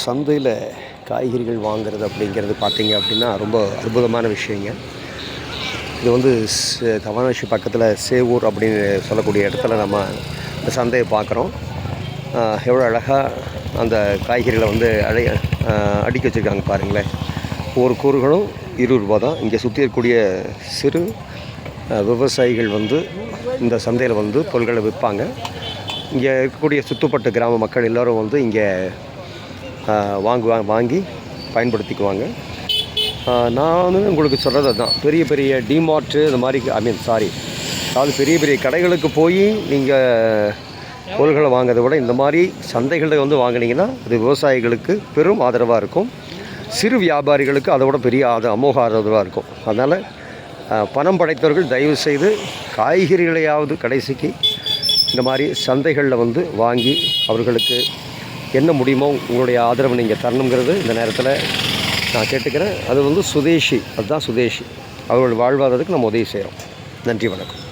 சந்தையில் காய்கறிகள் வாங்குறது அப்படிங்கிறது பார்த்தீங்க அப்படின்னா ரொம்ப அற்புதமான விஷயங்க. இது வந்து தவணாசி பக்கத்தில் சேவூர் அப்படின்னு சொல்லக்கூடிய இடத்துல நம்ம இந்த சந்தையை பார்க்குறோம். எவ்வளோ அழகாக அந்த காய்கறிகளை வந்து அடுக்கி வச்சுருக்காங்க பாருங்களேன். ஒவ்வொரு கூறுகளும் ரூ. 20 தான். இங்கே சுற்றி இருக்கக்கூடிய சிறு விவசாயிகள் வந்து இந்த சந்தையில் வந்து பொருட்களை விற்பாங்க. இங்கே இருக்கக்கூடிய சுற்றுப்பட்ட கிராம மக்கள் எல்லோரும் வந்து இங்கே வாங்கி பயன்படுத்திக்குவாங்க. நான் வந்து உங்களுக்கு சொல்கிறது அதுதான், பெரிய பெரிய டிமார்ட்டு இந்த மாதிரி அதாவது பெரிய பெரிய கடைகளுக்கு போய் நீங்கள் பொருள்களை வாங்கிறத விட இந்த மாதிரி சந்தைகளில் வந்து வாங்கினீங்கன்னா அது விவசாயிகளுக்கு பெரும் ஆதரவாக இருக்கும். சிறு வியாபாரிகளுக்கு அதை விட பெரிய அமோக ஆதரவாக இருக்கும். அதனால் பணம் படைத்தவர்கள் தயவு செய்து காய்கறிகளையாவது கடைசிக்கு இந்த மாதிரி சந்தைகளில் வந்து வாங்கி அவர்களுக்கு என்ன முடியுமோ உங்களுடைய ஆதரவு நீங்கள் தரணுங்கிறது இந்த நேரத்தில் நான் கேட்டுக்கிறேன். அது வந்து சுதேசி, அதுதான் சுதேசி. அவர்கள் வாழ்வாதாரத்துக்கு நம்ம உதவி செய்கிறோம். நன்றி, வணக்கம்.